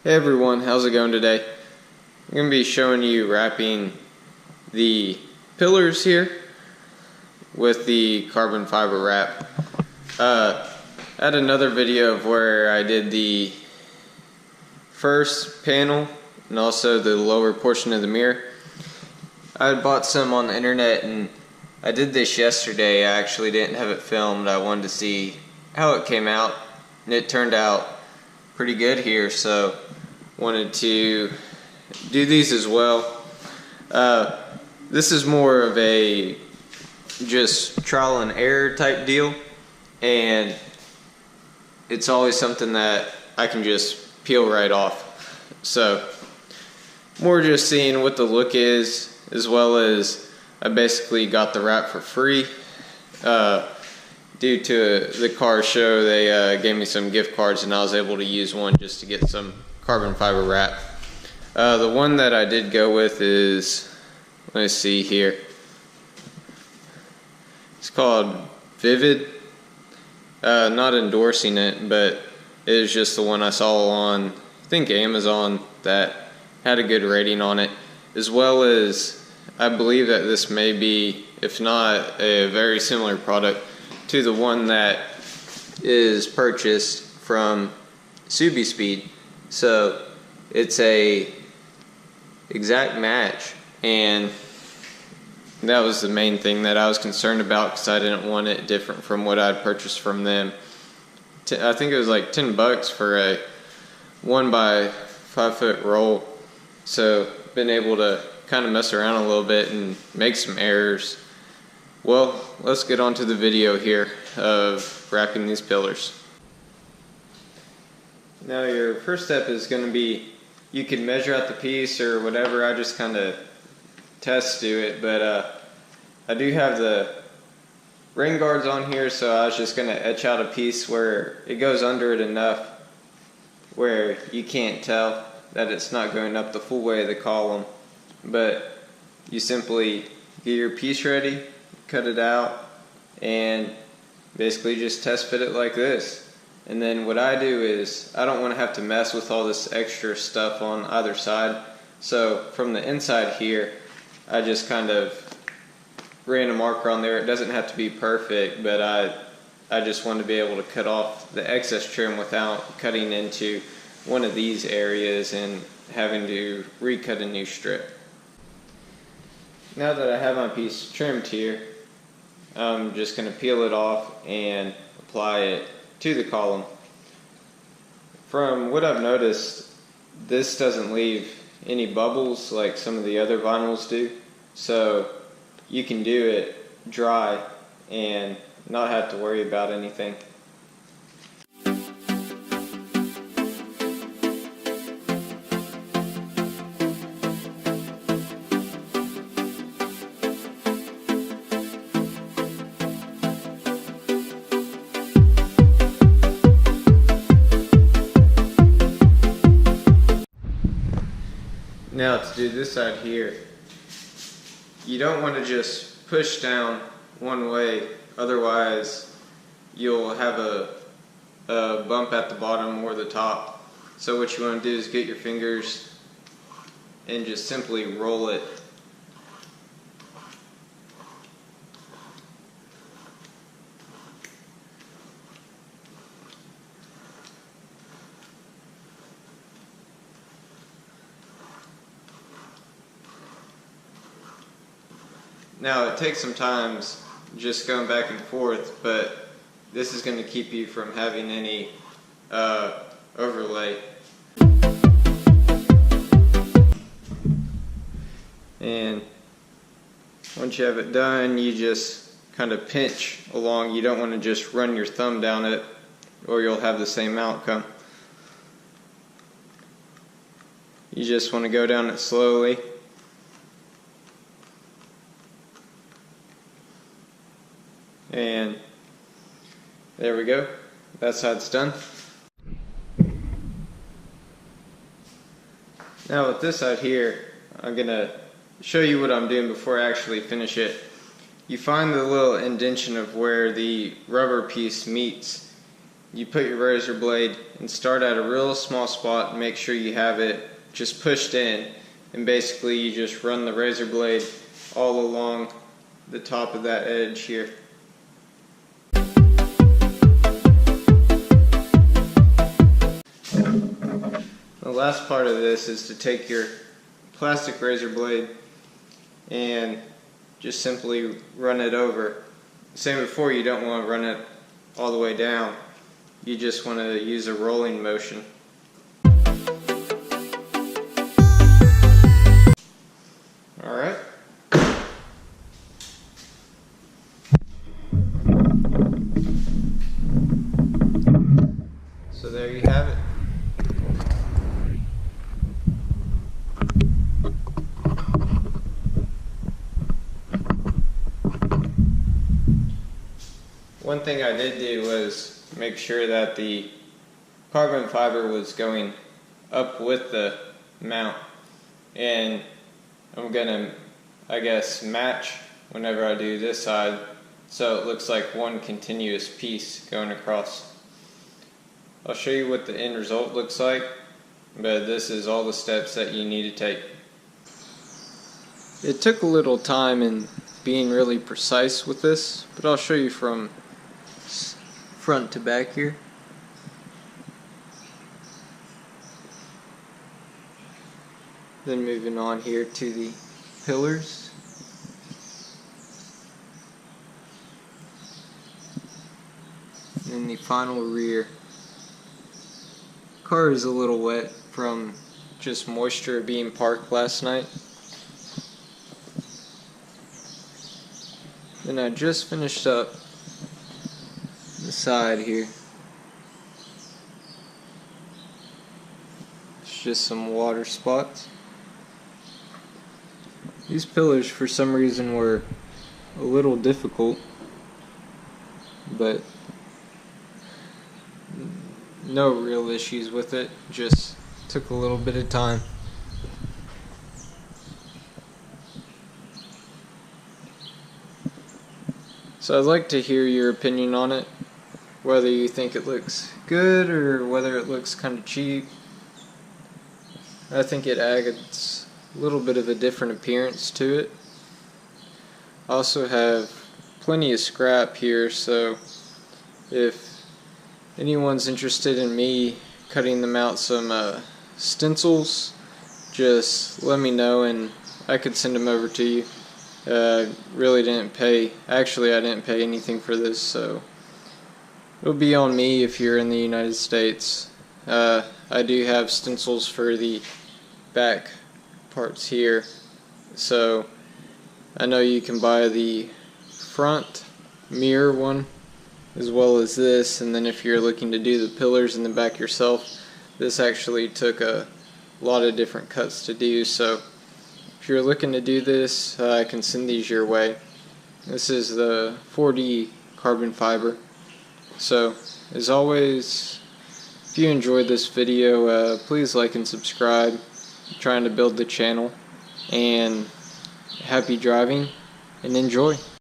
Hey everyone, how's it going today? I'm going to be showing you wrapping the pillars here with the carbon fiber wrap. I had another video of where I did the first panel and also the lower portion of the mirror. I had bought some on the internet and I did this yesterday. I actually didn't have it filmed. I wanted to see how it came out and it turned out pretty good here, so wanted to do these as well. This is more of a just trial and error type deal, and it's always something that I can just peel right off. So more just seeing what the look is, as well as I basically got the wrap for free. Due to the car show, they gave me some gift cards and I was able to use one just to get some carbon fiber wrap. The one that I did go with is, let's see here, it's called Vivid. Not endorsing it, but it is just the one I saw on, I think, Amazon, that had a good rating on it, as well as I believe that this may be, if not a very similar product to the one that is purchased from Subi Speed. So it's a exact match, and that was the main thing that I was concerned about, because I didn't want it different from what I'd purchased from them. I think it was like $10 for a 1x5 foot roll. So been able to kind of mess around a little bit and make some errors. Well, let's get on to the video here of wrapping these pillars. Now your first step is going to be, you can measure out the piece or whatever. I just kind of test do it, but I do have the rain guards on here, so I was just going to etch out a piece where it goes under it enough where you can't tell that it's not going up the full way of the column. But you simply get your piece ready, cut it out, and basically just test fit it like this. And then what I do is, I don't want to have to mess with all this extra stuff on either side. So from the inside here, I just kind of ran a marker on there. It doesn't have to be perfect, but I just want to be able to cut off the excess trim without cutting into one of these areas and having to recut a new strip. Now that I have my piece trimmed here, I'm just going to peel it off and apply it to the column. From what I've noticed, this doesn't leave any bubbles like some of the other vinyls do, so you can do it dry and not have to worry about anything. Now to do this side here, you don't want to just push down one way, otherwise you'll have a bump at the bottom or the top. So what you want to do is get your fingers and just simply roll it. Now it takes some time just going back and forth, but this is going to keep you from having any overlay. And once you have it done, you just kind of pinch along. You don't want to just run your thumb down it, or you'll have the same outcome. You just want to go down it slowly. And there we go. That's how it's done. Now with this side here, I'm going to show you what I'm doing before I actually finish it. You find the little indentation of where the rubber piece meets, you put your razor blade and start at a real small spot and make sure you have it just pushed in, and basically you just run the razor blade all along the top of that edge here. The last part of this is to take your plastic razor blade and just simply run it over. Same before, you don't want to run it all the way down. You just want to use a rolling motion. Alright. So there you have it. One thing I did do was make sure that the carbon fiber was going up with the mount, and I'm gonna, I guess, match whenever I do this side so it looks like one continuous piece going across. I'll show you what the end result looks like, but this is all the steps that you need to take. It took a little time in being really precise with this, but I'll show you from front to back here. Then moving on here to the pillars. And the final rear. Car is a little wet from just moisture being parked last night. Then I just finished up the side here. It's just some water spots. These pillars for some reason were a little difficult, but no real issues with it, just took a little bit of time. So I'd like to hear your opinion on it, whether you think it looks good or whether it looks kind of cheap. I think it adds a little bit of a different appearance to it. I also have plenty of scrap here, so if anyone's interested in me cutting them out some stencils, just let me know and I could send them over to you. Really didn't pay, actually I didn't pay anything for this, so it'll be on me if you're in the United States. I do have stencils for the back parts here, so I know you can buy the front mirror one as well as this, and then if you're looking to do the pillars in the back yourself, this actually took a lot of different cuts to do, so if you're looking to do this, I can send these your way. This is the 4D carbon fiber. So, as always, if you enjoyed this video, please like and subscribe. I'm trying to build the channel, and happy driving and enjoy.